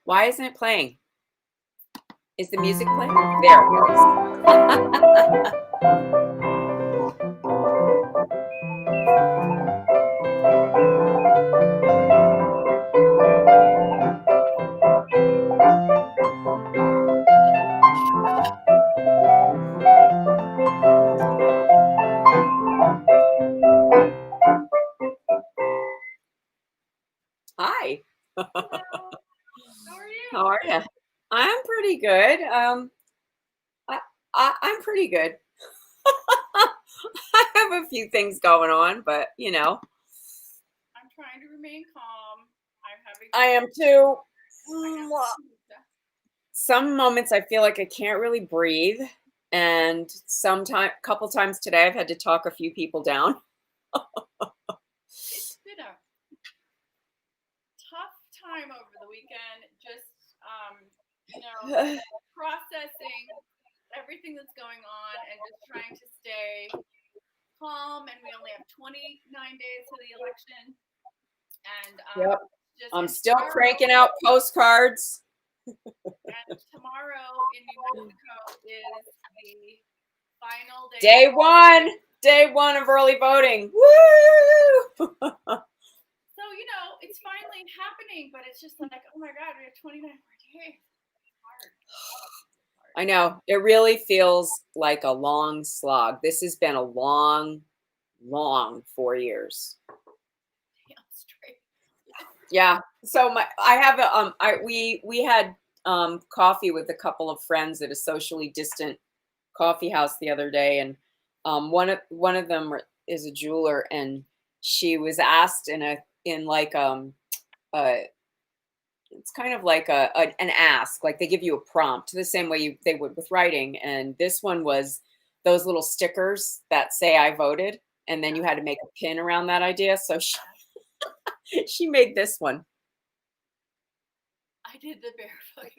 Why isn't it playing? Is the music playing? There it goes. Hi. Hello. How are you? How are you? I'm pretty good. I'm pretty good. I have a few things going on, but I'm trying to remain calm. I'm having. I am too. I Some moments I feel like I can't really breathe, and couple times today I've had to talk a few people down. It's been a tough time over the weekend. Just processing everything that's going on and just trying to stay calm. And we only have 29 days to the election, and Yep. just I'm and still tomorrow, cranking out postcards. and tomorrow in New Mexico is the final day. Day one of early voting. Woo! So, it's finally happening, but it's just like, oh my God, we have 29 more days. It's hard. I know. It really feels like a long slog. This has been a long 4 years. Damn straight. Yeah. So we had coffee with a couple of friends at a socially distant coffee house the other day, and one of them is a jeweler, and she was asked in like it's kind of like an ask, like they give you a prompt the same way they would with writing, and this one was those little stickers that say I voted, and then you had to make a pin around that idea. So she made this one. I did the barefoot.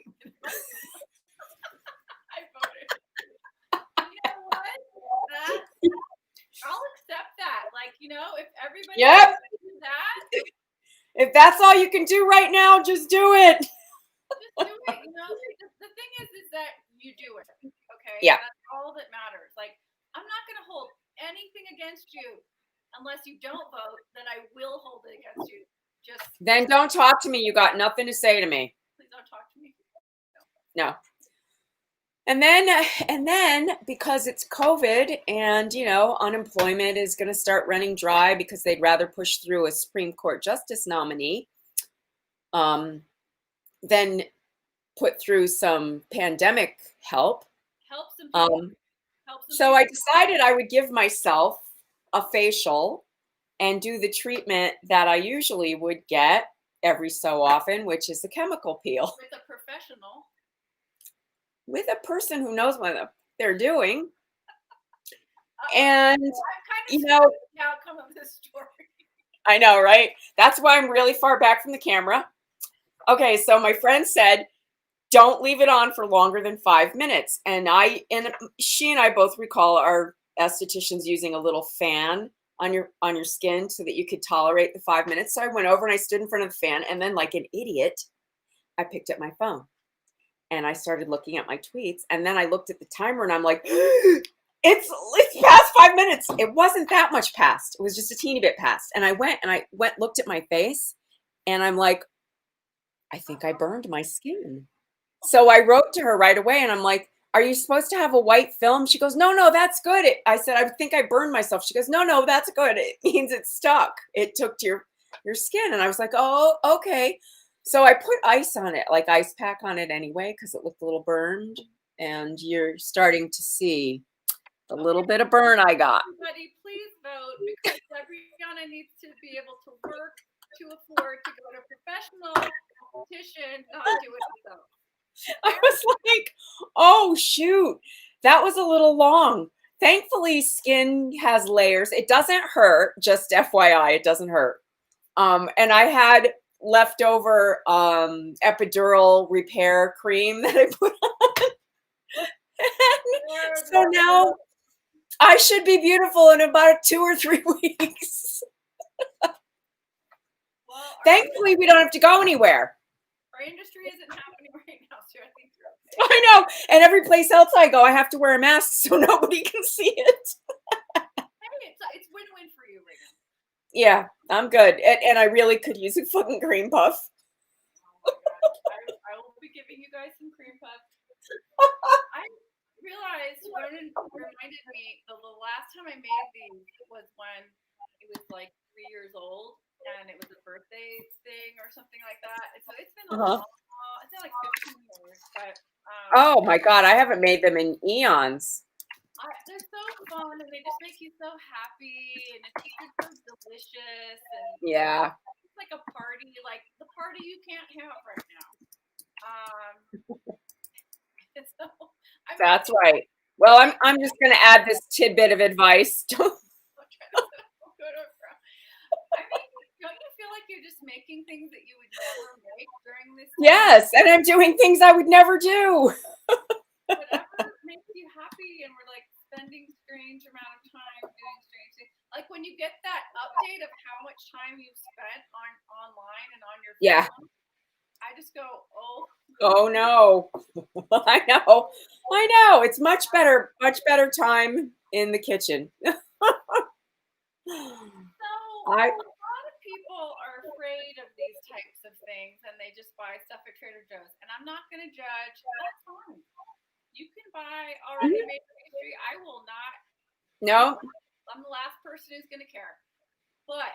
I voted. You know what? I'll accept that. Like, if everybody Yep. do that, If that's all you can do right now, just do it. just do it. The thing is that you do it. Okay. Yeah. That's all that matters. Like, I'm not going to hold anything against you unless you don't vote. Then I will hold it against you. Then don't talk to me. You got nothing to say to me. Please don't talk to me. No. And then because it's COVID and unemployment is going to start running dry because they'd rather push through a Supreme Court justice nominee than put through some pandemic help. Help some people. So I decided I would give myself a facial and do the treatment that I usually would get every so often, which is a chemical peel. With a professional. With a person who knows what they're doing. And, the outcome of this story. I know, right? That's why I'm really far back from the camera. Okay, so my friend said, don't leave it on for longer than 5 minutes. And she and I both recall our estheticians using a little fan on your skin so that you could tolerate the 5 minutes. So I went over and I stood in front of the fan, and then like an idiot, I picked up my phone and I started looking at my tweets, and then I looked at the timer and I'm like, it's past 5 minutes. It wasn't that much past. It was just a teeny bit past. And I looked at my face, and I'm like, I think I burned my skin. So I wrote to her right away, and I'm like, are you supposed to have a white film? She goes, no, that's good. I said, I think I burned myself. She goes, no, that's good. It means it's stuck. It took to your skin. And I was like, oh, okay. So I put ice on it, like ice pack on it anyway, because it looked a little burned. And you're starting to see the little bit of burn I got. Everybody, please vote, because Adriana needs to be able to work to afford to go to professional competition, not do it herself. I was like, oh, shoot, that was a little long. Thankfully, skin has layers. It doesn't hurt, just FYI, it doesn't hurt. And I had leftover epidural repair cream that I put on. So now I should be beautiful in about 2 or 3 weeks. Thankfully, we don't have to go anywhere. our industry isn't happening right now, so I think you're okay. I know. And every place else I go, I have to wear a mask so nobody can see it. Hey, it's win-win for you right now. Yeah, I'm good. And I really could use a fucking cream puff. Oh my God. I will be giving you guys some cream puffs. I realized when it reminded me the last time I made these was when it was like 3 years old and it was a birthday thing or something like that. And so it's been Uh-huh. it's been like 15 years, but Oh my God, I haven't made them in eons. they're so fun and they just make you so happy and it's so delicious and Yeah, it's like a party, like the party you can't have right now. And so I'm that's making right. Well, I'm just gonna add this tidbit of advice. I mean, don't you feel like you're just making things that you would never make during this time? Yes, and I'm doing things I would never do. Whatever makes you happy, and we're like spending strange amount of time doing strange things. Like when you get that update of how much time you've spent online and on your Yeah. phone, I just go, oh. Oh no. I know. I know. It's much better time in the kitchen. So I a lot of people are afraid of these types of things, and they just buy stuff at Trader Joe's. And I'm not going to judge. That's fine. You can buy already made pastry. I will not. no, I'm the last person who's going to care. But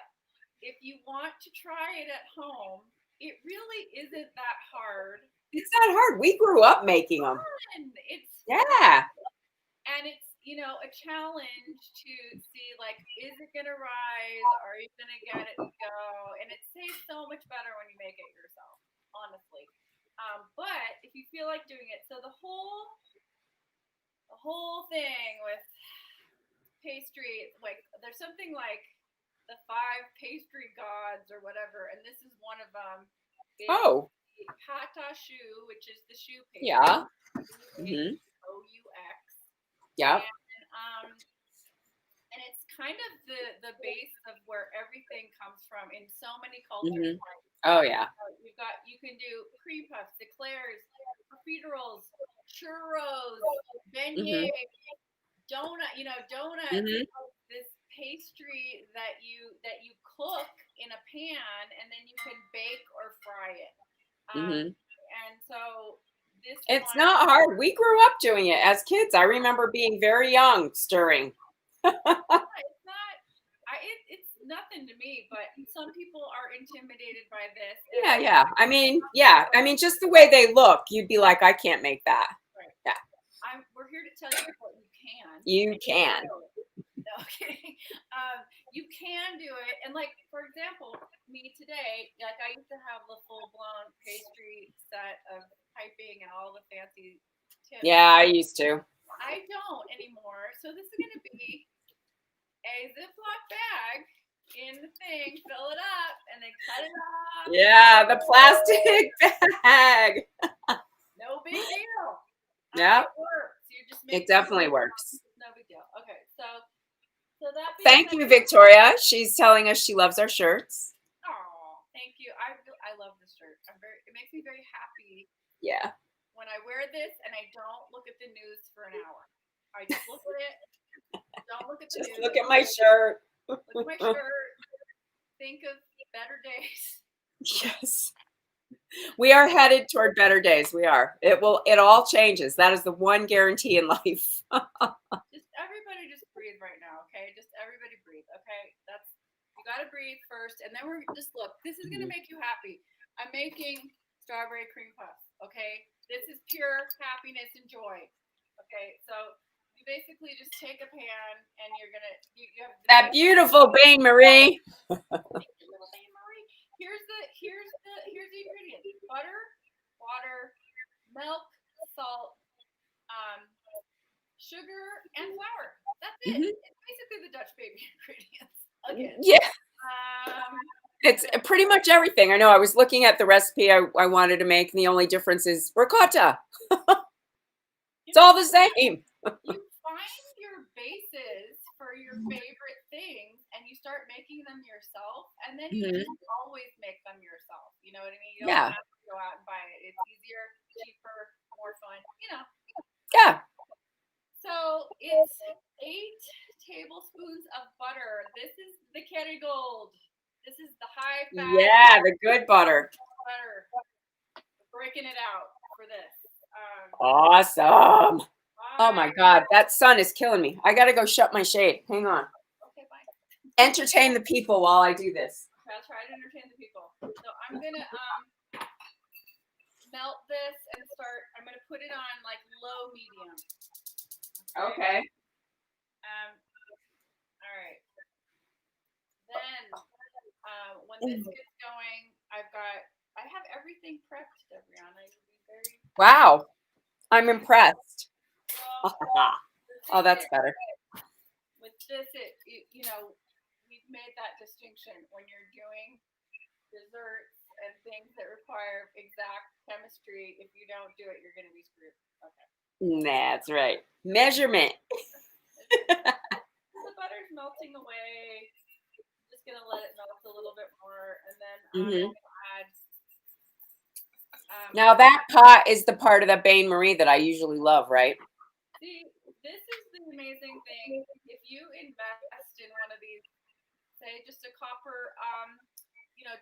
if you want to try it at home, it really isn't that hard. it's not hard. We grew up making them. It's Yeah. and it's a challenge to see like, is it going to rise? Are you going to get it to go? And it tastes so much better when you make it yourself, honestly. But if you feel like doing it, so the whole thing with pastry, like there's something like the 5 pastry gods or whatever, and this is one of them. Oh. Pata choux, which is the choux pastry. Yeah. Mm-hmm. Aux. Yeah. And it's kind of the base of where everything comes from in so many cultures. Mm-hmm. Oh yeah. You can do cream puffs, eclairs, profiteroles, churros, beignets, Mm-hmm. donuts. Mm-hmm. This pastry that you cook in a pan and then you can bake or fry it. Mm-hmm. And so this It's one, not hard. We grew up doing it as kids. I remember being very young, stirring. it's not. It's nothing to me, but some people are intimidated by this. Yeah, yeah. I mean, just the way they look, you'd be like, I can't make that. Right. Yeah. We're here to tell you what you can. You can. No kidding. You can do it, and like for example, me today, like I used to have the full blown pastry set of piping and all the fancy tips. Yeah, I used to. I don't anymore. So this is gonna be a Ziploc bag in the thing, fill it up, and then cut it off. Yeah, the plastic bag. No big deal. Yeah. It works. It definitely works. No big deal. Okay, so that. Thank you, Victoria. She's telling us she loves our shirts. Oh, thank you. I love this shirt. It makes me very happy. Yeah. When I wear this and I don't look at the news for an hour. I just look at it. Don't look at the news. Look at my shirt. Look at my shirt. Think of better days. Yes. We are headed toward better days. We are. It all changes. That is the one guarantee in life. Just everybody just breathe right now, okay? Just everybody breathe, okay? You gotta breathe first, and then we're just look. This is gonna make you happy. I'm making strawberry cream puffs, okay? This is pure happiness and joy, okay? So you basically just take a pan, and you're gonna you have that beautiful Bain Marie. Here's the ingredients: butter, water, milk, salt, sugar, and flour. That's it. Mm-hmm. It's basically the Dutch baby ingredients. Again. Yeah. It's pretty much everything. I know. I was looking at the recipe I wanted to make, and the only difference is ricotta. It's all the same. You find your bases for your favorite things, and you start making them yourself, and then you just always make them yourself. You know what I mean? You don't have go out and buy it. It's easier, cheaper, more fun, Yeah. So it's 8 tablespoons of butter. This is the Kerrygold. This is the high fat Yeah, the good butter. butter. Breaking it out for this. Awesome. Oh my Bye. God, that sun is killing me. I gotta go shut my shade. Hang on. Okay, bye. Entertain the people while I do this. I'll try to entertain the people. So I'm gonna melt this and I'm gonna put it on like low medium. Okay. All right. Then when this gets going, I have everything prepped, Debriana. You'll be very Wow. I'm impressed. well. Oh, that's better. With this, we've made that distinction when you're doing desserts and things that require exact chemistry. If you don't do it, you're going to be screwed. Okay. That's right. Measurement. The butter's melting away. I'm just going to let it melt a little bit more, and then I'm going to add. Now that pot is the part of the Bain Marie that I usually love, right? See, this is the amazing thing. If you invest in one of these, say just a copper,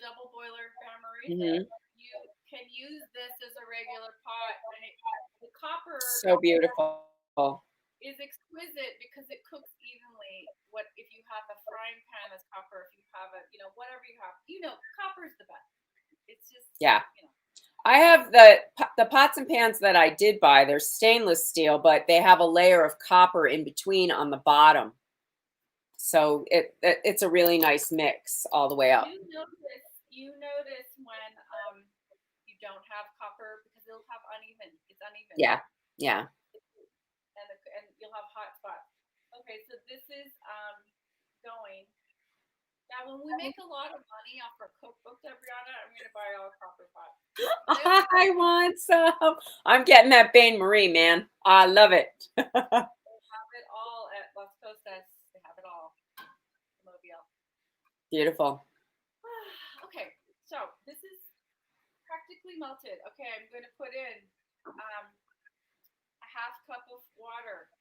double boiler Bain Marie, you can use this as a regular pot, and the copper so beautiful is exquisite because it cooks evenly. What if you have a frying pan as copper? If you have whatever you have, copper is the best. It's just I have the pots and pans that I did buy. They're stainless steel, but they have a layer of copper in between on the bottom. So it's a really nice mix all the way up. You notice when you don't have copper because it'll have uneven. It's uneven. Yeah. And you'll have hot spots. Okay, so this is going. Now, when we make a lot of money off our cookbook, Debriana, I'm going to buy all copper pots. I want some. I'm getting that Bain Marie, man. I love it. They have it all at Las Costas. They have it all. Mobile. Beautiful. Okay, so this is practically melted. Okay, I'm going to put in a half cup of water.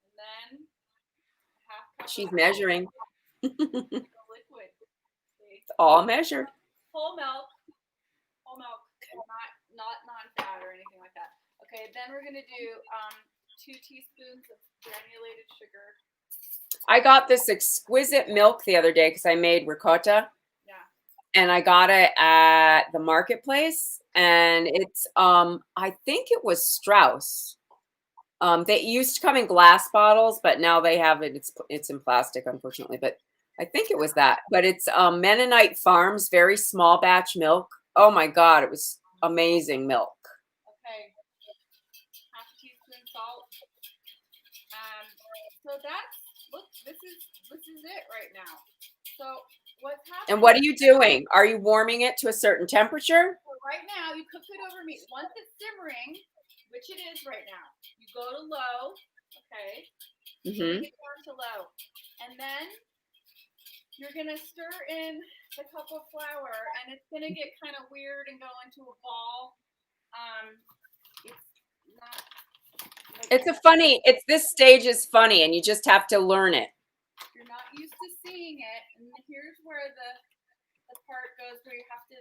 And then a half cup She's of measuring. liquid. It's all measured. Whole milk, not non-fat or anything like that. Okay, then we're gonna do 2 teaspoons of granulated sugar. I got this exquisite milk the other day because I made ricotta. Yeah. And I got it at the marketplace, and it's I think it was Strauss. They used to come in glass bottles, but now they have it. It's in plastic, unfortunately. But I think it was that. But it's Mennonite Farms, very small batch milk. Oh my God, it was amazing milk. Okay, half a teaspoon salt. So this is it right now. So what's happening? And what are you doing? Are you warming it to a certain temperature? So right now, you cook it over meat. Once it's simmering, which it is right now, you go to low. Okay. Bring it down to low, and then you're gonna stir in the cup of flour, and it's gonna get kind of weird and go into a ball. It's not. This stage is funny, and you just have to learn it. You're not used to seeing it, and here's where the part goes where you have to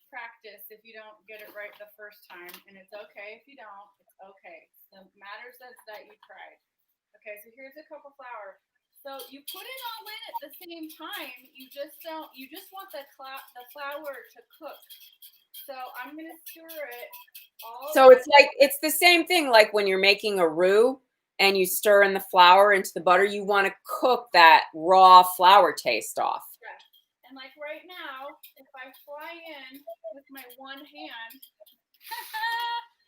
practice if you don't get it right the first time, and it's okay if you don't. It's okay. The matter says that you tried. Okay, so here's a cup of flour. So you put it all in at the same time. You just want the flour to cook. So I'm gonna stir it all. So it's the same thing like when you're making a roux and you stir in the flour into the butter. You want to cook that raw flour taste off. Yes. And like right now, if I fly in with my one hand,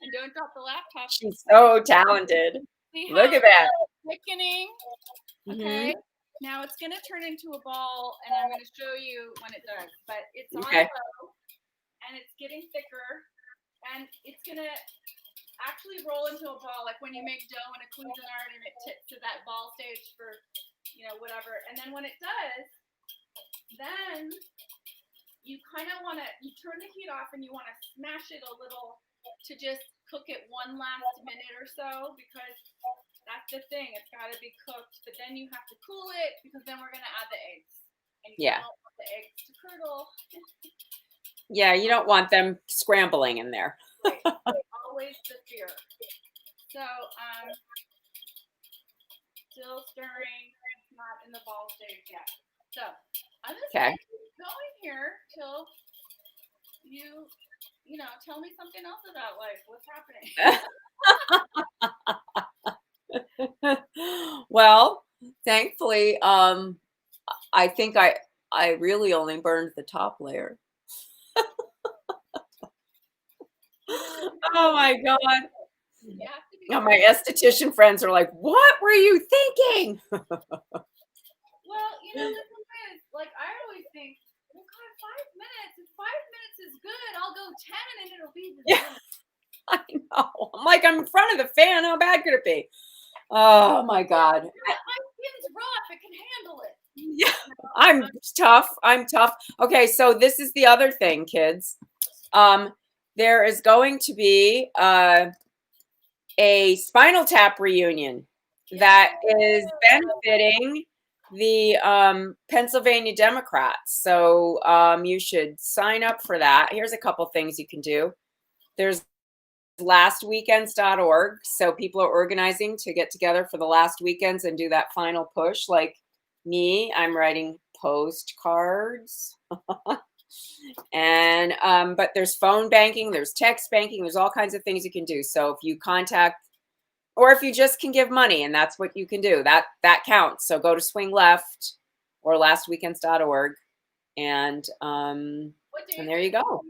and don't drop the laptop. She's so talented. Look at that. Thickening. Okay. Now it's going to turn into a ball, and I'm going to show you when it does. But it's on low, and it's getting thicker, and it's going to actually roll into a ball, like when you make dough in a Cuisinart and it tips to that ball stage for, whatever. And then when it does, then you kind of want to, you turn the heat off and you want to smash it a little to just cook it one last minute or so, because that's the thing. It's got to be cooked, but then you have to cool it because then we're going to add the eggs. And you don't want the eggs to curdle. Yeah, you don't want them scrambling in there. Right. Always the fear. So, still stirring, not in the ball stage yet. So, I'm just going to keep going here till you know, tell me something else about life. What's happening? Well, thankfully, I think I really only burned the top layer. Oh my God. Now my esthetician friends are like, what were you thinking? Well, you know, the thing is, like, I always think, well, God, 5 minutes. If 5 minutes is good, I'll go 10 and it'll be the I know. I'm like, I'm in front of the fan. How bad could it be? Oh my God. My skin's rough. It can handle it. Yeah, I'm tough. I'm tough. Okay, so this is the other thing, kids. There is going to be a Spinal Tap reunion that is benefiting the Pennsylvania Democrats. So you should sign up for that. Here's a couple things you can do. There's lastweekends.org. So people are organizing to get together for the last weekends and do that final push. Like me, I'm writing postcards. And but there's phone banking, there's text banking, there's all kinds of things you can do. So if you contact, or if you just can give money, and that's what you can do, that counts. So go to Swing Left or lastweekends.org, and there you go.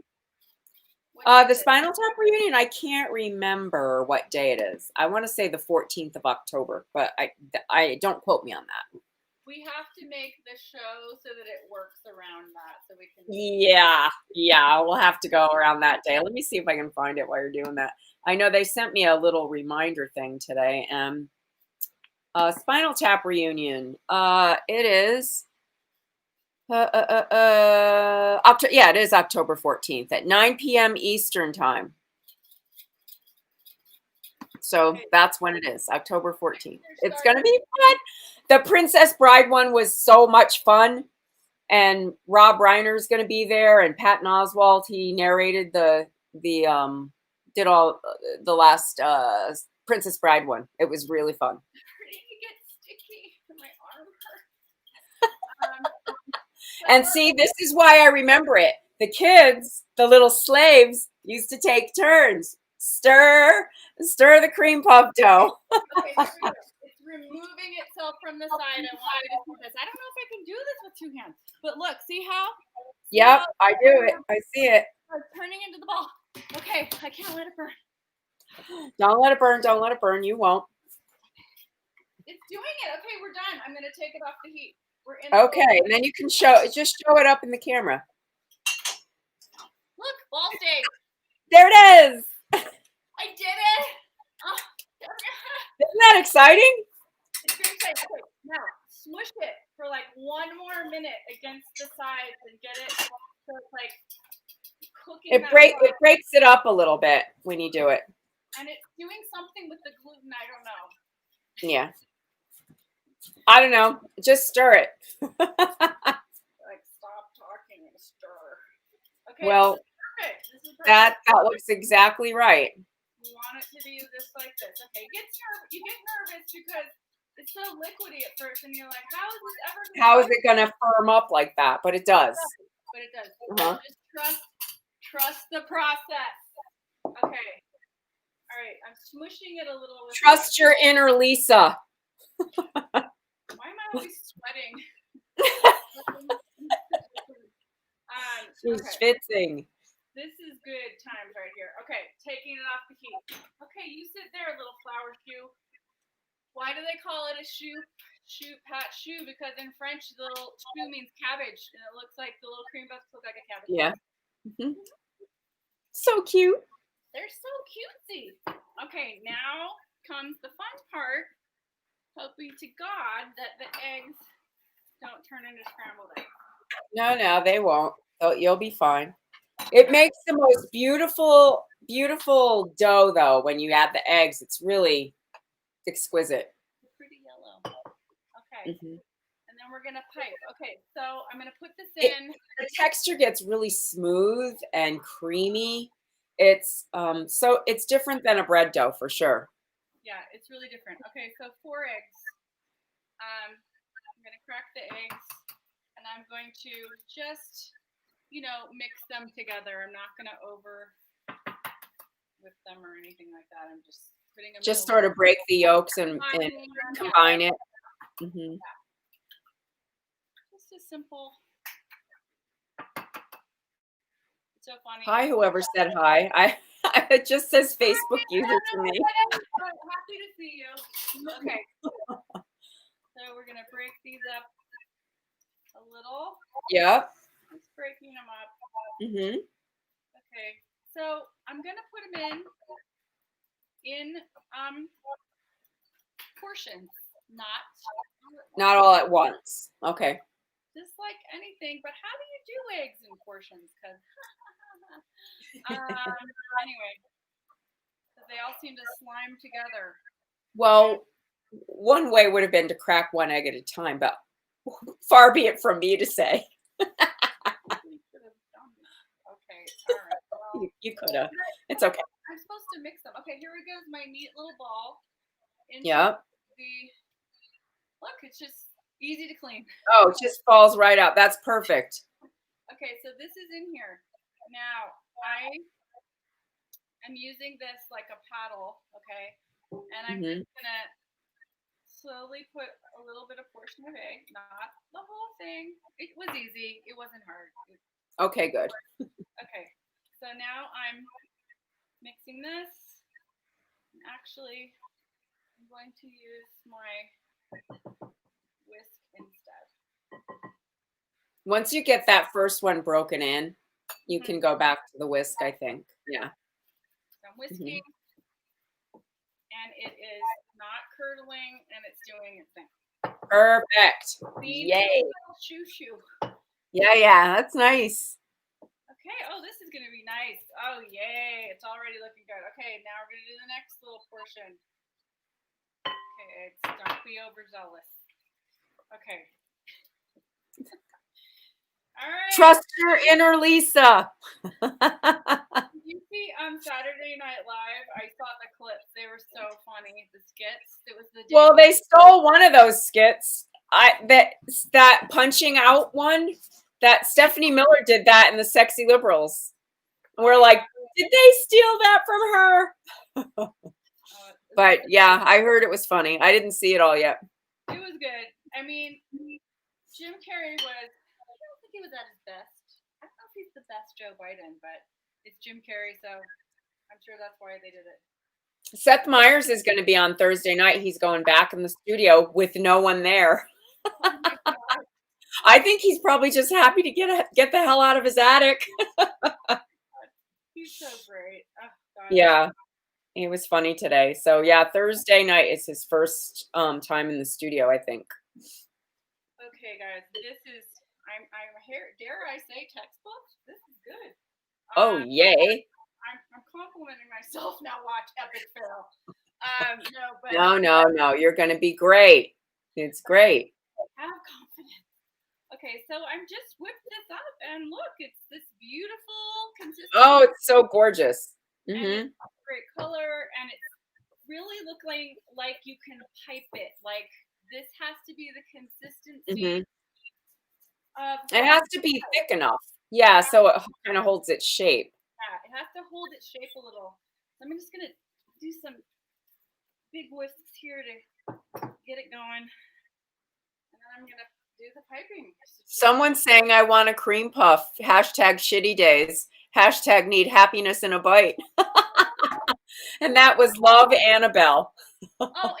The Spinal Tap reunion, I can't remember what day it is. I want to say the 14th of October, but I don't quote me on that. We have to make the show so that it works around that, so we can. Yeah, we'll have to go around that day. Let me see if I can find it while you're doing that. I know they sent me a little reminder thing today. Spinal Tap reunion. It is. It is October 14th at 9 p.m. Eastern time. So that's when it is, October 14th. It's going to be fun. The Princess Bride one was so much fun. And Rob Reiner's going to be there, and Patton Oswalt, he narrated did all the last Princess Bride one. It was really fun. Get sticky. My arm hurts. And see, this is why I remember it. The kids, the little slaves, used to take turns. Stir the cream puff dough. Okay, it's removing itself from the side. I want you to see this. I don't know if I can do this with 2 hands, but look, see how? Yep, I do it. I see it. It's turning into the ball. Okay, I can't let it burn. Don't let it burn. Don't let it burn. You won't. It's doing it. Okay, we're done. I'm going to take it off the heat. We're in. Okay, and then you can show it up in the camera. Look, ball stage. There it is. I did it. Oh, isn't that exciting? It's very exciting. Okay, now smush it for like 1 more minute against the sides and get it so it's like cooking. It breaks it up a little bit when you do it. And it's doing something with the gluten. I don't know. Yeah. I don't know. Just stir it. Like, stop talking and stir. Okay. Well, this is perfect. That looks exactly right. You want it to be just like this. Okay. You get nervous because it's so liquidy at first, and you're like, how is it going to firm up like that? But it does. But it does. Just trust the process. Okay. All right. I'm smushing it a little. Trust your inner Lisa. Why am I always sweating? She's schwitzing. This is good times right here. Okay, taking it off the heat. Okay, you sit there, little flower shoe. Why do they call it a shoe? Pat shoe? Because in French, the little shoe means cabbage, and it looks like the little cream puffs look like a cabbage. Yeah. Mm-hmm. So cute. They're so cutesy. Okay, now comes the fun part. Hoping to God that the eggs don't turn into scrambled eggs. No, they won't. So you'll be fine. It makes the most beautiful, beautiful dough though when you add the eggs. It's really exquisite. Pretty yellow. Okay. Mhm. And then we're gonna pipe. Okay, so I'm gonna put this It, in. the texture gets really smooth and creamy. It's so it's different than a bread dough for sure. Yeah, it's really different. Okay, so 4 eggs. I'm gonna crack the eggs, and I'm going to just, mix them together. I'm not gonna over whip them or anything like that. I'm just putting them in Just the sort of break the yolks and yeah, combine it. Hmm. just a simple. It's so funny. Hi, whoever said hi. It just says Facebook user to me. Happy to see you. Okay. So we're gonna break these up a little. Yep. Just breaking them up. Hmm. Okay. So I'm gonna put them in portions, Not all at once. Okay. just like anything. But how do you do eggs in portions? Because anyway, they all seem to slime together. Well, one way would have been to crack one egg at a time, but far be it from me to say. Okay, all right. Well, You could have. It's okay. I'm supposed to mix them. Okay, here we go. My neat little ball. Yeah. Look, it's just easy to clean. Oh, it just falls right out. That's perfect. Okay, so this is in here. Now, I am using this like a paddle, okay? And I'm just gonna slowly put a little bit of portion of egg, not the whole thing. It was easy. It wasn't hard. Okay, good. Okay, so now I'm mixing this. Actually, I'm going to use my whisk instead. Once you get that first one broken in, you can go back to the whisk, I think. Yeah. So I'm whisking, and it is not curdling, and it's doing its thing. Perfect. Yay. Shoo shoo. Yeah, that's nice. Okay, oh, this is going to be nice. Oh, yay, it's already looking good. Okay, now we're going to do the next little portion. Okay, don't be overzealous. Okay. All right. Trust your inner Lisa. You see, Saturday Night Live, I saw the clips. They were so funny. The skits. It was the Well, they stole one of those skits. That punching out one. That Stephanie Miller did that in the Sexy Liberals. We're like, did they steal that from her? But yeah, I heard it was funny. I didn't see it all yet. It was good. I mean, Jim Carrey was. I don't think he was at his best. I don't know if he's the best Joe Biden, but it's Jim Carrey, so I'm sure that's why they did it. Seth Meyers is going to be on Thursday night. He's going back in the studio with no one there. Oh my God. I think he's probably just happy to get the hell out of his attic. He's so great. Oh, God. Yeah, it was funny today. So yeah, Thursday night is his first time in the studio, I think. Okay, guys, this is I'm here. Dare I say textbook? This is good. Oh yay! I'm complimenting myself now. Watch epic fail. No. You're going to be great. It's great. Have confidence. Okay, so I'm just whipped this up, and look, it's this beautiful consistency. Oh, it's so gorgeous. And it's great color, and it's really looking like you can pipe it. Like this has to be the consistency. It has to be thick enough. Yeah, so it kind of holds its shape. Yeah, it has to hold its shape a little. So I'm just gonna do some big whisks here to get it going, and then I'm gonna do the piping. Someone's saying I want a cream puff. Hashtag shitty days. Hashtag need happiness in a bite. And that was Love Annabelle. Oh,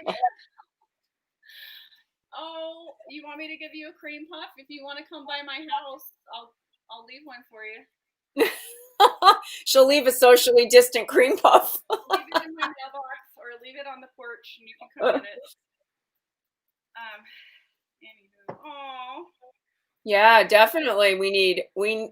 oh, you want me to give you a cream puff? If you want to come by my house, I'll leave one for you. She'll leave a socially distant cream puff. Leave it in my mailbox or leave it on the porch and you can come in it. Anywho, oh, Yeah, definitely.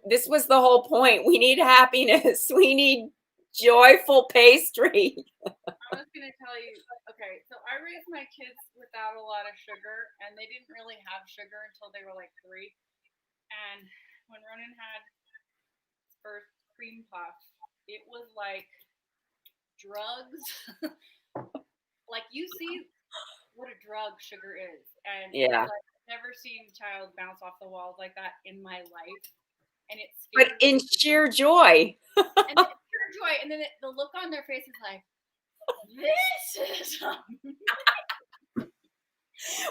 This was the whole point. We need happiness. We need joyful pastry. I was gonna tell you, okay, so I raised my kids without a lot of sugar, and they didn't really have sugar until they were like 3. And when Ronan had his first cream puff, it was like drugs. Like you see what a drug sugar is, and it's Yeah. like I've never seen a child bounce off the walls like that in my life, and it But scared in me. sheer joy. And then pure joy, and then the look on their face is like, this is.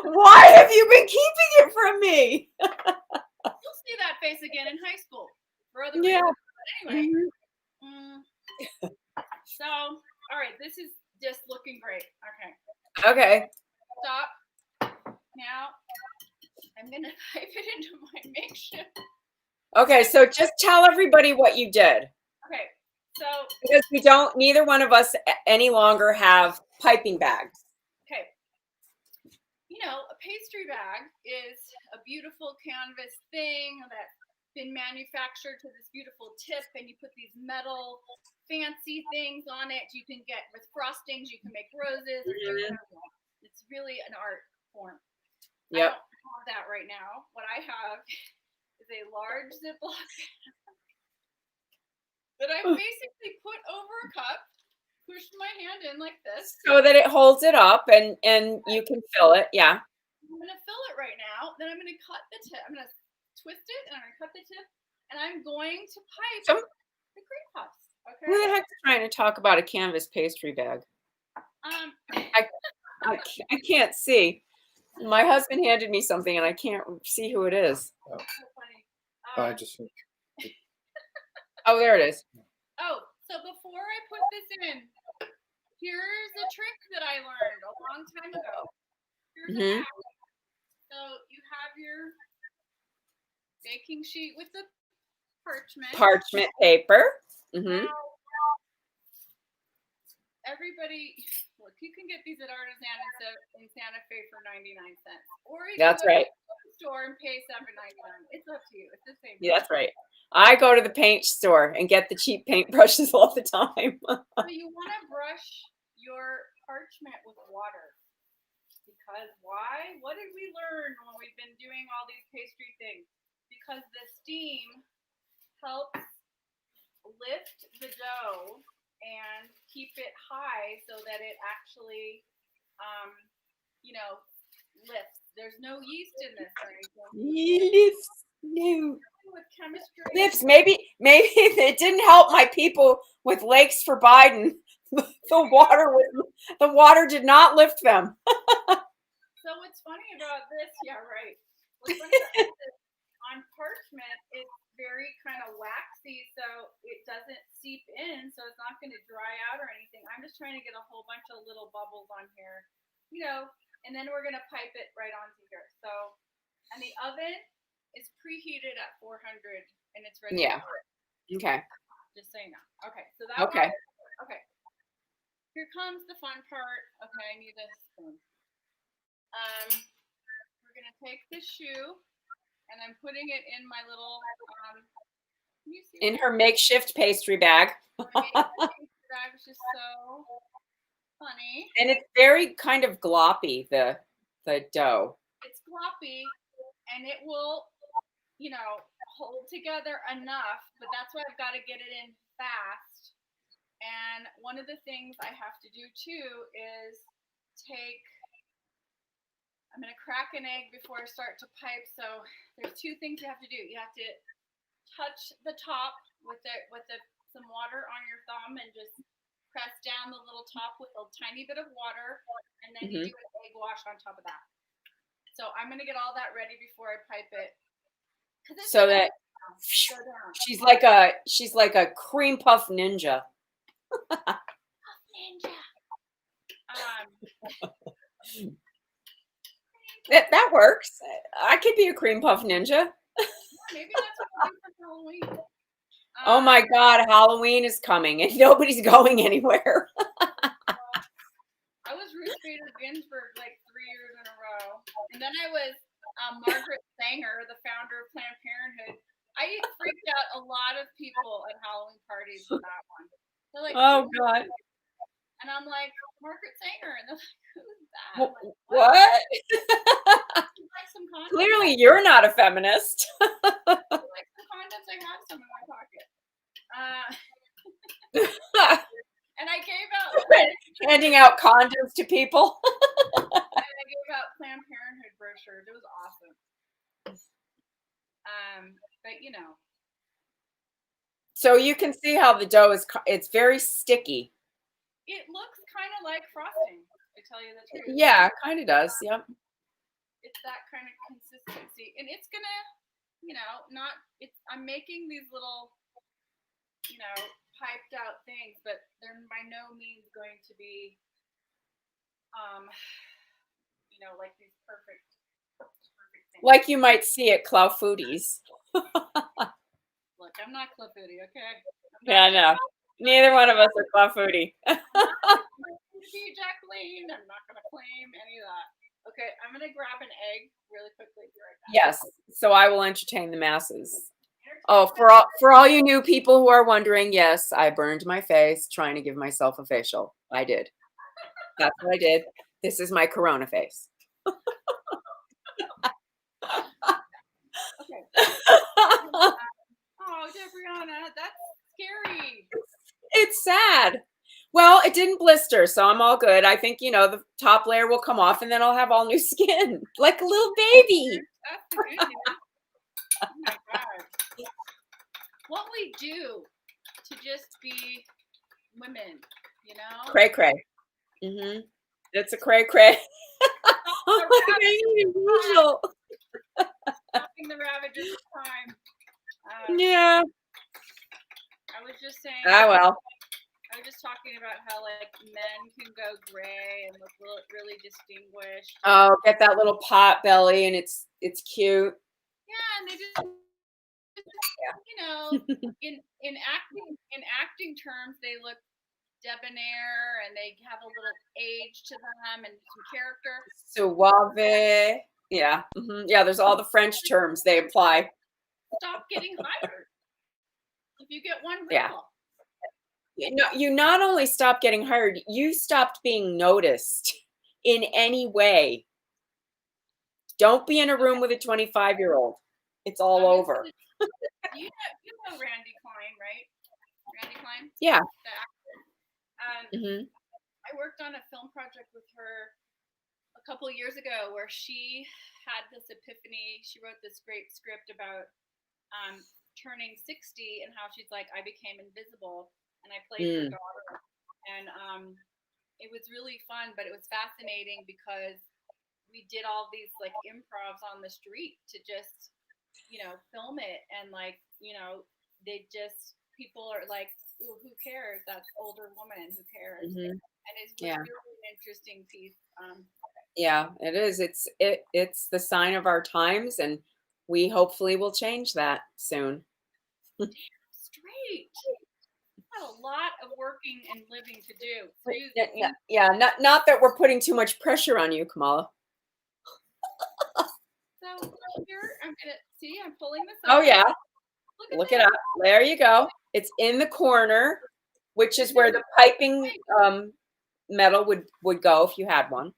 Why have you been keeping it from me? You'll see that face again in high school for other Yeah. reasons. But anyway, Mhm. so all right, this is just looking great. Okay, Okay. stop. Now I'm gonna type it into my makeshift. Okay, so just tell everybody what you did. Okay, so Because neither one of us any longer have piping bags. okay, you know, a pastry bag is a beautiful canvas thing that's been manufactured to this beautiful tip, and you put these metal fancy things on it. You can get with frostings, you can make roses or do whatever you want. It's really an art form. I Yep. don't have that right now. What I have is a large Ziploc that I basically put over a cup, push my hand in like this. So that it holds it up and you can fill it. Yeah. I'm gonna fill it right now. Then I'm gonna cut the tip. I'm gonna twist it and I'm gonna cut the tip, and I'm going to pipe So the cream puffs. who Okay. the heck's trying to talk about a canvas pastry bag? I, I can't see. My husband handed me something and I can't see who it is. So funny. I just Oh, there it is. Oh, so before I put this in, here's a trick that I learned a long time ago. Here's a hack. So you have your baking sheet with the Parchment paper. Now, everybody, look, you can get these at Artisan in Santa Fe for 99¢, or you can That's go right. to the store and pay $7.99. It's up to you. It's the same. Yeah, that's right. I go to the paint store and get the cheap paintbrushes all the time. So you want to brush your parchment with water. Because why? What did we learn when we've been doing all these pastry things? Because the steam helps lift the dough and keep it high so that it actually, lifts. There's no yeast in this or anything. Lifts. No. With chemistry. Lifts. Maybe it didn't help my people with Lakes for Biden. The water did not lift them. So what's funny about this? Yeah, right. What's funny about this, on parchment, it's very kind of waxy, so it doesn't seep in, so it's not going to dry out or anything. I'm just trying to get a whole bunch of little bubbles on here, and then we're going to pipe it right onto here. So, and the oven is preheated at 400, and it's ready. Yeah. Okay. Just so you know. Okay. So that. Okay. Okay. Here comes the fun part. Okay, I need a spoon. We're gonna take the shoe, and I'm putting it in my little. Can you see? In her makeshift pastry bag. That was just so funny. And it's very kind of gloppy, the dough. It's gloppy, and it will, hold together enough. But that's why I've got to get it in fast. And one of the things I have to do too is I'm going to crack an egg before I start to pipe. So there's 2 things you have to do. You have to touch the top with some water on your thumb and just press down the little top with a tiny bit of water, and then you do an egg wash on top of that. So I'm going to get all that ready before I pipe it. So that she's like a cream puff ninja. Ninja. That works. I could be a cream puff ninja. Maybe that's what I'll do for Halloween. Oh my God, Halloween is coming and nobody's going anywhere. I was Ruth Bader Ginsburg like 3 years in a row, and then I was Margaret Sanger, the founder of Planned Parenthood. I freaked out a lot of people at Halloween parties with that one. They're like, Oh God. and I'm like, Margaret Sanger, and they're like, who's that? What? I'm like, What? like some condoms. Clearly, you're not a feminist. Like some condoms, I have some in my pocket. And I gave out handing out condoms to people. and I gave out Planned Parenthood brochures. It was awesome. But you know. So you can see how the dough is, it's very sticky. It looks kind of like frosting, to tell you the truth. Yeah, kind of does. Yep. It's that kind of consistency. And it's gonna, you know, not it's I'm making these little, you know, piped out things, but they're by no means going to be you know, like these perfect things. Like you might see at Clow Foodies. Look, I'm not Club Foodie, okay? Yeah, no. Neither one of us are Clow Foodie. Jacqueline, I'm not gonna claim any of that. Okay, I'm gonna grab an egg really quickly. Be right back. Yes. So I will entertain the masses. Oh, for all you new people who are wondering, yes, I burned my face trying to give myself a facial. I did. That's what I did. This is my Corona face. Okay. Oh, Debriana, that's scary. It's sad. Well, it didn't blister, so I'm all good. I think, you know, the top layer will come off and then I'll have all new skin, like a little baby. That's the good news. Oh my God. What we do to just be women, you know? Cray cray. Mm-hmm. It's a cray cray. Unusual. Stopping the ravages of time. Yeah. I was just saying. Well. I was just talking about how like men can go gray and look really distinguished. Oh, get that little pot belly, and it's cute. Yeah, and they just you know, in acting terms, they look debonair and they have a little age to them and some character. Suave. Yeah. Mm-hmm. Yeah, there's all the French terms they apply. Stop getting hired. If you get one Yeah. wrinkle. You not only stopped getting hired, you stopped being noticed in any way. Don't be in a room with a 25-year-old. It's all over. You know Randy Klein, right? Randy Klein? Yeah. The actor. Mm-hmm. I worked on a film project with her a couple years ago where she had this epiphany. She wrote this great script about turning 60 and how she's like, I became invisible. And I played her daughter, and it was really fun, but it was fascinating because we did all these like improvs on the street to just, you know, film it, and like, you know, people are like, who cares? That's older woman, who cares? Mm-hmm. And it's really an interesting piece. Yeah, it is. It's the sign of our times, and we hopefully will change that soon. Straight. A lot of working and living to do. Yeah, not that we're putting too much pressure on you, Kamala. So here I'm gonna see. I'm pulling this up. Oh yeah, look it up. There you go. It's in the corner, which is where the piping metal would go if you had one.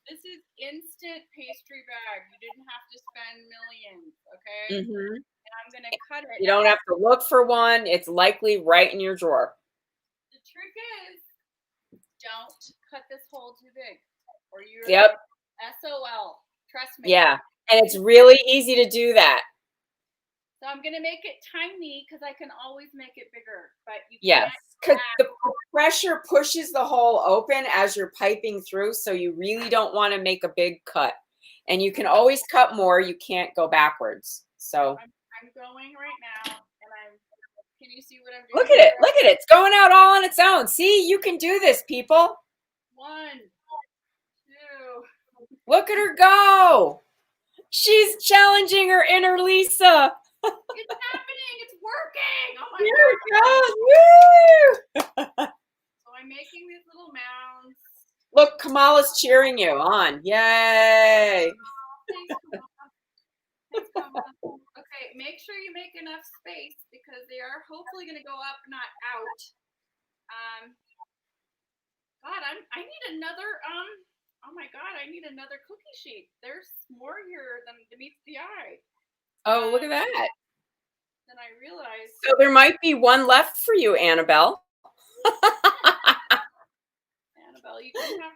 This is instant pastry bag. You didn't have to spend millions, okay? Mm-hmm. And I'm gonna cut it. You don't have to look for one. It's likely right in your drawer. The trick is, don't cut this hole too big, or you're SOL. Trust me. Yeah, and it's really easy to do that. So I'm gonna make it tiny because I can always make it bigger. But you yes, because the pressure pushes the hole open as you're piping through, so you really don't want to make a big cut. And you can always cut more. You can't go backwards. So I'm going right now, and can you see what I'm doing? Look at it. Look at it. It's going out all on its own. See, you can do this, people. 1, 2. Look at her go. She's challenging her inner Lisa. It's happening. It's working. Oh my God. Woo! So I'm making these little mounds. Look, Kamala's cheering you on. Yay. Thanks, Thanks, Mama. Okay, make sure you make enough space because they are hopefully going to go up, not out. God, I need another oh my God, I need another cookie sheet. There's more here than meets the eye. Oh, look at that. Then I realized. So there might be one left for you, Annabelle. Annabelle, you can have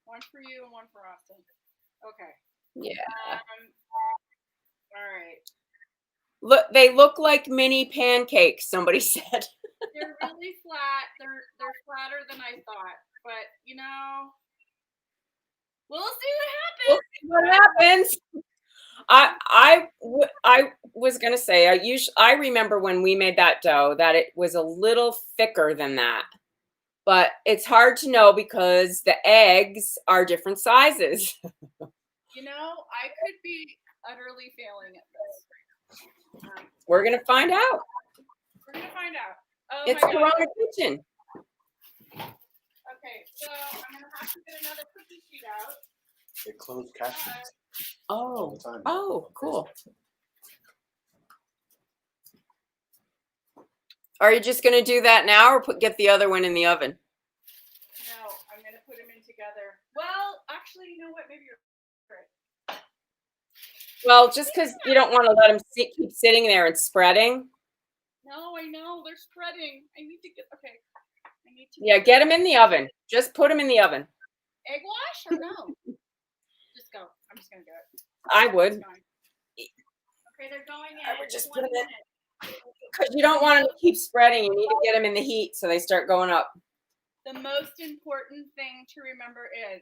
one for you and one for Austin. Okay. Yeah. All right. Look, they look like mini pancakes, somebody said. They're really flat. They're flatter than I thought. But you know, we'll see what happens. I was gonna say I remember when we made that dough that it was a little thicker than that, but it's hard to know because the eggs are different sizes. You know, I could be utterly failing at this. We're gonna find out. We're gonna find out. Oh It's my God. Corona Kitchen. Okay, so I'm gonna have to get another cookie sheet out. They close captions. Oh, cool. Are you just going to do that now or get the other one in the oven? No, I'm going to put them in together. Well, actually, you know what? Maybe you're right. Well, just because you don't want to let them keep sitting there and spreading. No, I know. They're spreading. I need to get, okay. I need to. Yeah, get them in the oven. Just put them in the oven. Egg wash or no? Just go. I'm just going to do it. I would. Okay, they're going in. I would just put them in. Because you don't want them to keep spreading. You need to get them in the heat so they start going up. The most important thing to remember is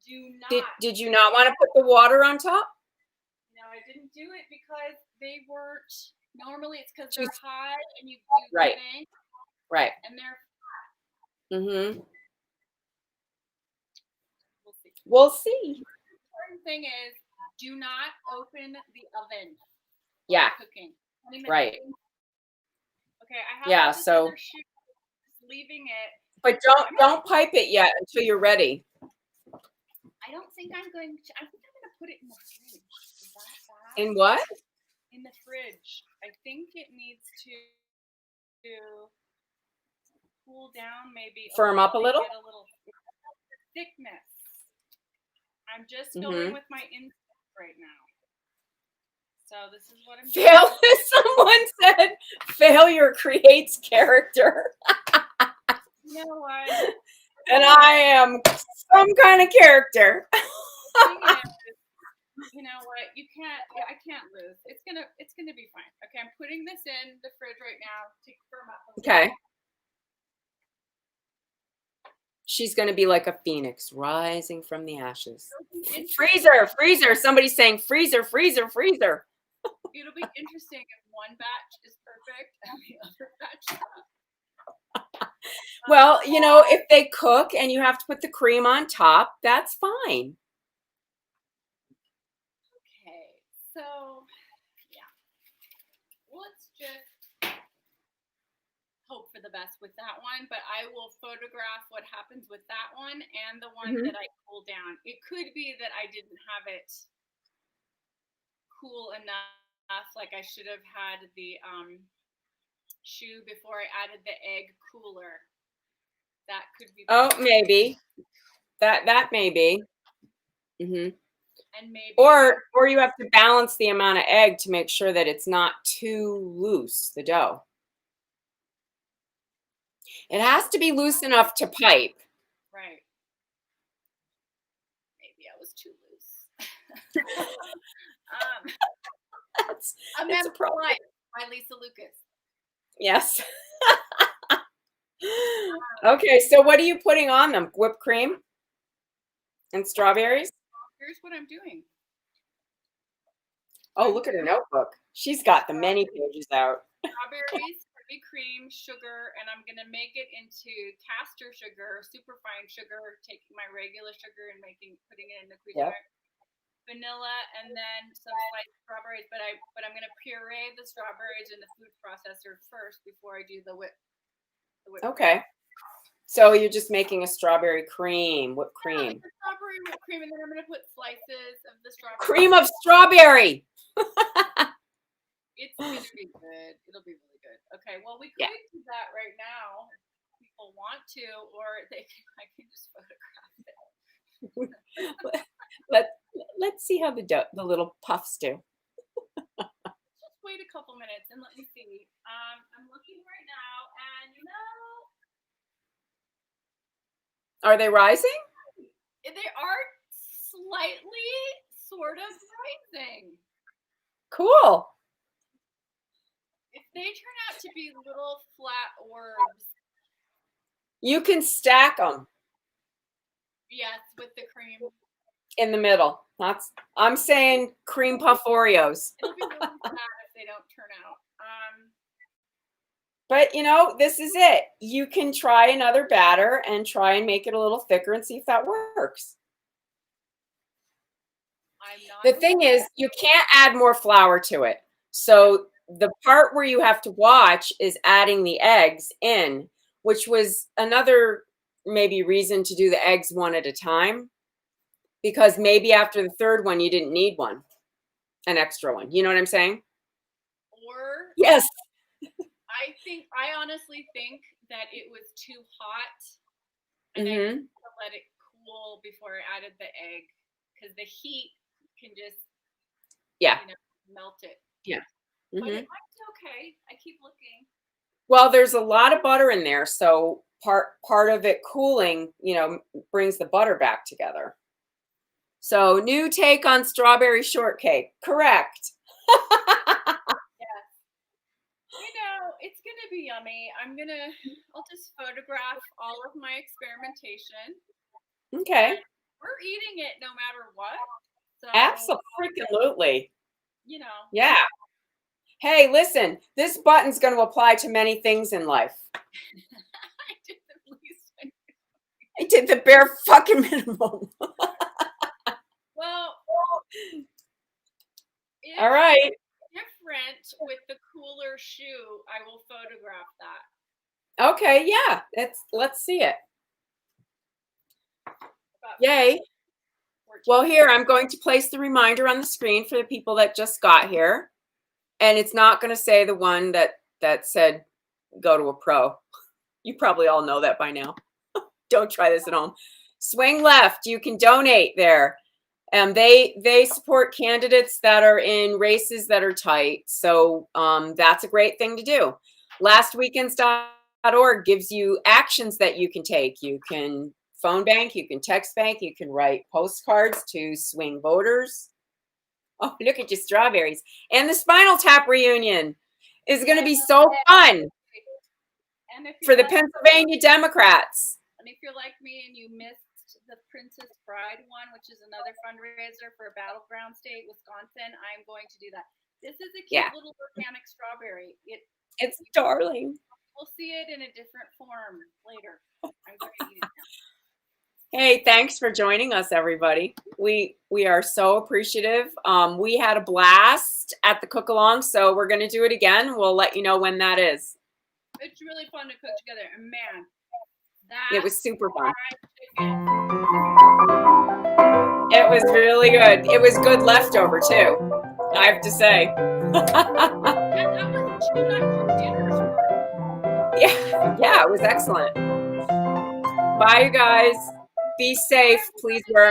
do not. Did you not want to put the water on top? No, I didn't do it because they weren't. Normally it's because they're high and you do right. things, right. And they're flat. Mm-hmm. We'll see. We'll see. The important thing is do not open the oven. Yeah. Cooking. Right. Okay, I have this other shoe, leaving it. But don't pipe it yet until you're ready. I don't think I'm going to. I think I'm going to put it in the fridge. Is that bad? In what? In the fridge. I think it needs to cool down, maybe. Firm up a little? Get a little thickness. I'm just going with my instinct right now. So this is what I'm doing. Someone said failure creates character. You know what? And I am some kind of character. You know what? You can't. I can't lose. It's gonna be fine. Okay, I'm putting this in the fridge right now to firm up. Okay. She's gonna be like a phoenix rising from the ashes. Freezer. Somebody's saying freezer. It'll be interesting if one batch is perfect and the other batch not. Well, you know, if they cook and you have to put the cream on top, that's fine. Okay, so yeah, let's just hope for the best with that one, but I will photograph what happens with that one and the one that I cool down. It could be that I didn't have it cool enough. Like I should have had the shoe before I added the egg cooler. That could be. Oh, maybe. That may be. And maybe. Or you have to balance the amount of egg to make sure that it's not too loose, the dough. It has to be loose enough to pipe. Right. Maybe I was too loose. It's a problem. By Lisa Lucas. Yes. Okay, so what are you putting on them? Whipped cream and strawberries? Here's what I'm doing. Oh, look at her notebook. She's got the many pages out. Strawberries, heavy cream, sugar, and I'm going to make it into castor sugar, superfine sugar, taking my regular sugar and putting it in the quicker. Yep. Vanilla, and then some sliced strawberries, but I'm going to puree the strawberries in the food processor first before I do the whip. Okay. So you're just making a strawberry cream, whipped Yeah, cream. it's a strawberry whipped cream, and then I'm gonna put slices of the strawberry. Cream of strawberry. It's gonna be good. It'll be really good. Okay, well we Yeah. could do that right now. If people want to, or I can just photograph it. Let's see how the little puffs do. Just wait a couple minutes and let me see. I'm looking right now, and Are they rising? they are slightly sort of rising. Cool. If they turn out to be little flat orbs, You can stack them yes, with the cream. in the middle. I'm saying cream puff Oreos. It'll be really sad if they don't turn out. But you know, this is it. You can try another batter and try and make it a little thicker and see if that works. The thing is, you can't add more flour to it. So the part where you have to watch is adding the eggs in, which was another maybe reason to do the eggs one at a time, because maybe after the third one, you didn't need an extra one. You know what I'm saying? Or yes. I honestly think that it was too hot, and I Mm-hmm. need to let it cool before I added the egg, because the heat can just melt it. Yeah. But Mm-hmm. it might be okay. I keep looking. Well, there's a lot of butter in there, so part of it cooling, brings the butter back together. So new take on strawberry shortcake. Correct. Yes. It's gonna be yummy. I'll just photograph all of my experimentation. Okay. We're eating it no matter what. So, Absolutely. Yeah. Hey, listen, this button's going to apply to many things in life. I did the bare fucking minimum. Well, all right. Different with the cooler shoe, I will photograph that. Okay, yeah. Let's see it. Yay. Well, here, I'm going to place the reminder on the screen for the people that just got here. And it's not going to say the one that said go to a pro. You probably all know that by now. Don't try this at home. Swing left. You can donate there. And they support candidates that are in races that are tight. So that's a great thing to do. Lastweekends.org gives you actions that you can take. You can phone bank, you can text bank, you can write postcards to swing voters. Oh, look at your strawberries. And the Spinal Tap reunion is going to be so fun for the Pennsylvania Democrats. And if you're like me and you missed the Princess Bride one, which is another fundraiser for Battleground State, Wisconsin, I'm going to do that. This is a cute little organic strawberry. It's darling. We'll see it in a different form later. I'm going to eat it now. Hey, thanks for joining us, everybody. We are so appreciative. We had a blast at the cook-along, so we're going to do it again. We'll let you know when that is. It's really fun to cook together, and man, it was super fun. It was really good. It was good leftover too, I have to say. Yeah, it was excellent. Bye, you guys. Be safe. Please wear a